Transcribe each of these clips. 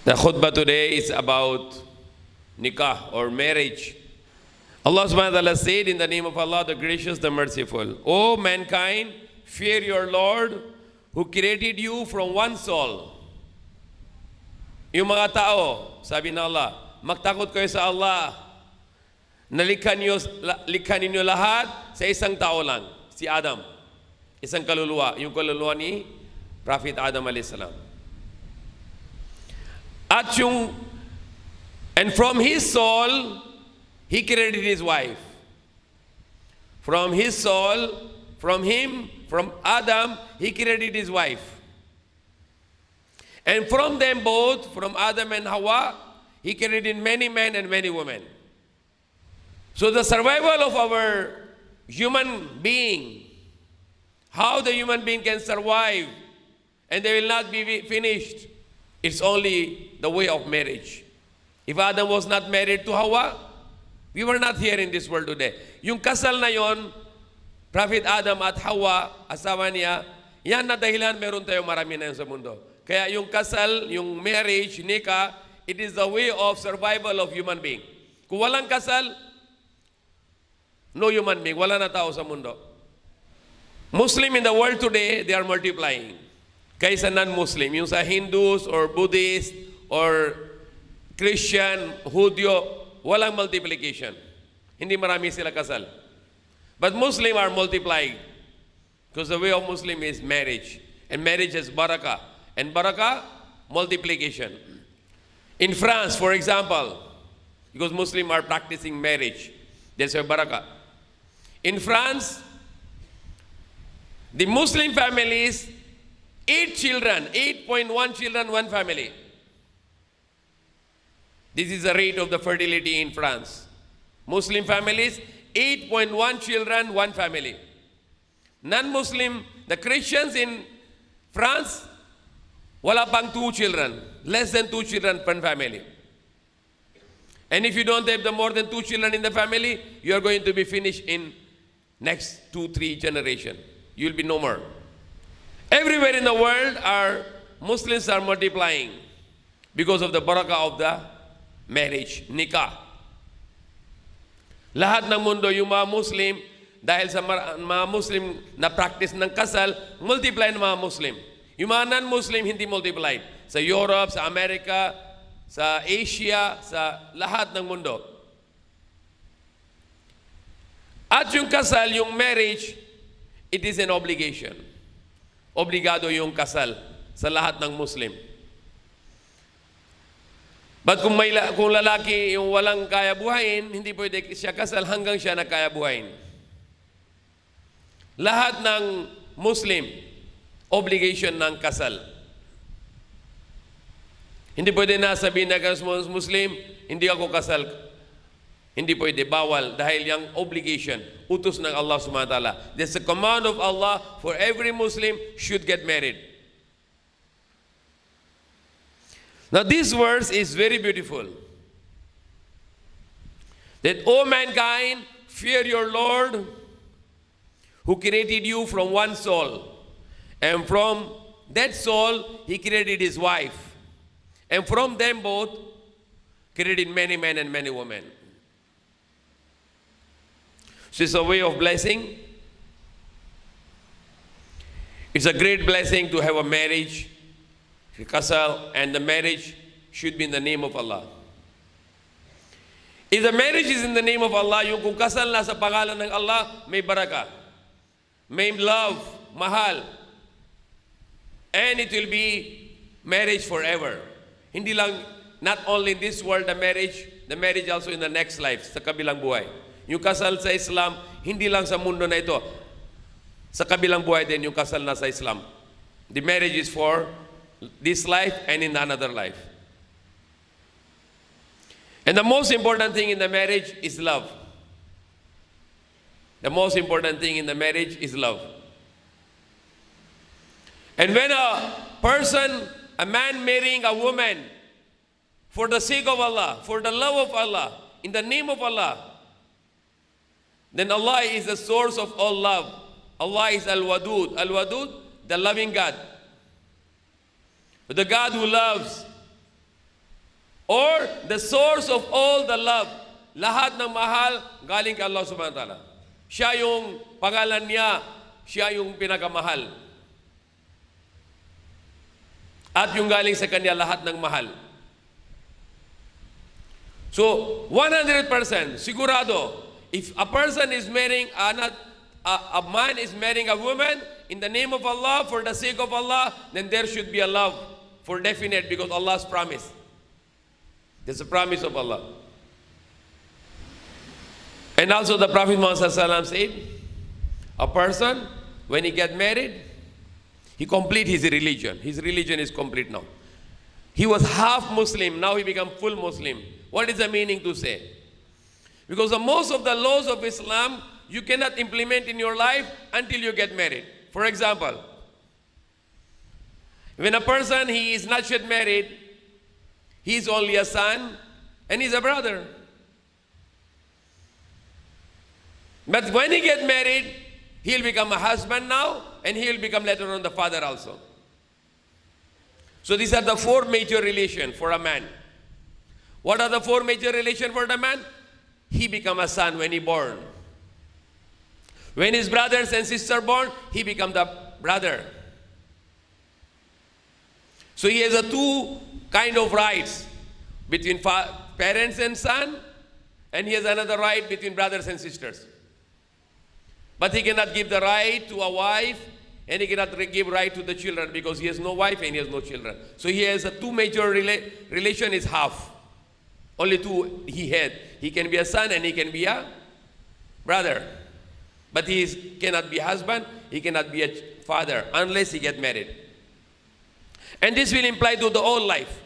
The khutbah today is about Nikah or marriage. Allah subhanahu wa ta'ala said in the name of Allah, the gracious, the merciful, O mankind, fear your Lord who created you from one soul. Yung mga tao, sabi na Allah, magtakot kayo sa Allah. Nalikha ninyo lahat sa isang tao lang, si Adam. Isang kaluluwa, yung kaluluwa ni Prophet Adam alayhis salam. And from his soul, he created his wife. From his soul, from Adam, he created his wife. And from them both, from Adam and Hawa, he created many men and many women. So the survival of our human being, how the human being can survive and they will not be finished, it's only the way of marriage. If Adam was not married to Hawa, we were not here in this world today. Yung kasal na yon, Prophet Adam at Hawa, asawa niya, yan na dahilan meron tayo marami na yun sa mundo. Kaya yung kasal, yung marriage, nikah, it is the way of survival of human being. Kung walang kasal, no human being, wala na tao sa mundo. Muslim in the world today, they are multiplying. Kaysa non-Muslim, yung sa Hindus or Buddhist or Christian, Hudyo, walang multiplication. Hindi marami sila kasal. But Muslim are multiplying. Because the way of Muslim is marriage. And marriage is barakah. And barakah, multiplication. In France, for example, because Muslims are practicing marriage, there's a barakah. In France, the Muslim families, 8 children, 8.1 children, one family. This is the rate of the fertility in France. Muslim families, 8.1 children, one family. Non-Muslim, the Christians in France, wala pang 2 children, less than 2 children per family. And if you don't have the more than 2 children in the family, you are going to be finished in next 2-3 generation. You'll be no more. Everywhere in the world, Muslims are multiplying because of the barakah of the marriage, nikah. Lahat ng mundo, yung mga Muslim, dahil sa mga Muslim na practice ng kasal, multiply ng mga Muslim. Yung mga non-Muslim, hindi multiply. Sa Europe, sa America, sa Asia, sa lahat ng mundo. At yung kasal, yung marriage, it is an obligation. Obligado yung kasal sa lahat ng Muslim. But kung lalaki yung walang kaya buhayin, hindi pwede siya kasal hanggang siya na kaya buhayin. Lahat ng Muslim, obligation ng kasal. Hindi pwede na sabihin na Muslim, hindi ako kasal. Hindi pwede, bawal, dahil yung obligation, utos ng Allah subhanahu wa ta'ala. There's a command of Allah for every Muslim should get married. Now this verse is very beautiful. That, O mankind, fear your Lord who created you from one soul. And from that soul, he created his wife. And from them both, created many men and many women. So it's a way of blessing. It's a great blessing to have a marriage, kasal, and the marriage should be in the name of Allah. If the marriage is in the name of Allah, yung kung kasal na sa pangalan ng Allah, may barakah, may love, mahal, and it will be marriage forever. Hindi lang, not only in this world the marriage also in the next life, sa kabilang buhay. Yung kasal sa Islam, hindi lang sa mundo na ito, sa kabilang buhay din yung kasal na sa Islam. The marriage is for this life and in another life. And the most important thing in the marriage is love. The most important thing in the marriage is love. And when a man marrying a woman for the sake of Allah, for the love of Allah, in the name of Allah, then Allah is the source of all love. Allah is Al-Wadud. Al-Wadud, the loving God. The God who loves. or the source of all the love. Lahat ng mahal galing kay Allah subhanahu wa ta'ala. Siya yung pangalan niya, siya yung pinakamahal. At yung galing sa kanya lahat ng mahal. So, 100% sigurado, if a person is marrying a man is marrying a woman in the name of Allah, for the sake of Allah, then there should be a love for definite, because Allah's promise. There's a promise of Allah. And also the Prophet Muhammad said, a person, when he gets married, he complete his religion. His religion is complete now. He was half Muslim, now he become full Muslim. What is the meaning to say? Because most of the laws of Islam, you cannot implement in your life until you get married. For example, when a person, he is not yet married, he is only a son and he's a brother. But when he gets married, he'll become a husband now, and he'll become later on the father also. So these are the four major relations for a man. What are the four major relations for the man? He become a son when he born. When his brothers and sister born, he become the brother. So he has a two kind of rights between parents and son, and he has another right between brothers and sisters. But he cannot give the right to a wife, and he cannot give right to the children, because he has no wife and he has no children. So he has a two major relation is half. Only two he had. He can be a son and he can be a brother. But he cannot be a husband, he cannot be a father unless he get married. And this will imply to the whole life.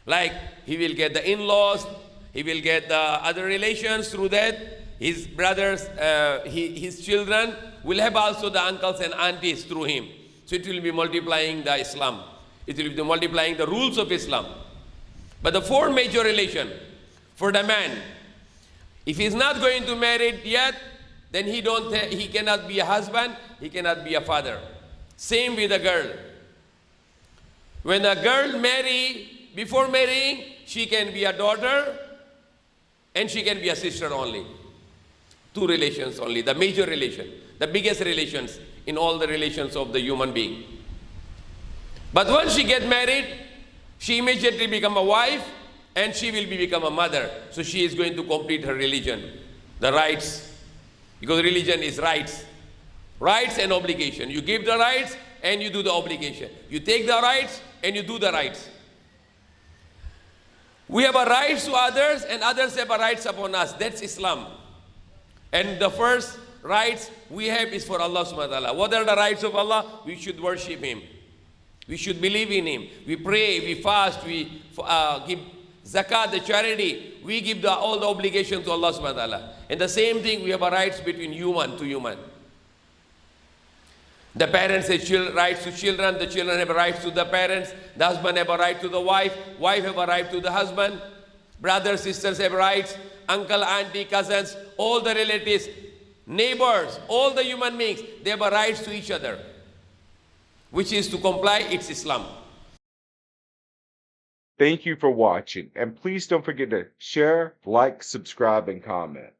Like he will get the in-laws, he will get the other relations through that. His brothers, his children will have also the uncles and aunties through him. So it will be multiplying the Islam. It will be multiplying the rules of Islam. But the four major relations for the man, if he's not going to marry yet, then he cannot be a husband, he cannot be a father. Same with a girl. When a girl before marrying, she can be a daughter and she can be a sister only. Two relations only, the major relation, the biggest relations in all the relations of the human being. But once she gets married, she immediately become a wife and she will become a mother. So she is going to complete her religion, the rights, because religion is rights. Rights and obligation. You give the rights and you do the obligation. You take the rights and you do the rights. We have a rights to others and others have a rights upon us. That's Islam. And the first rights we have is for Allah subhanahu wa ta'ala. What are the rights of Allah? We should worship Him. We should believe in Him. We pray, we fast, we give zakat, the charity. We give all the obligations to Allah subhanahu wa ta'ala. And the same thing, we have a rights between human to human. The parents have rights to children, the children have rights to the parents, the husband have a right to the wife have a right to the husband, brothers, sisters have rights, uncle, auntie, cousins, all the relatives, neighbors, all the human beings, they have a rights to each other, which is to comply, it's Islam. Thank you for watching, and please don't forget to share, like, subscribe, and comment.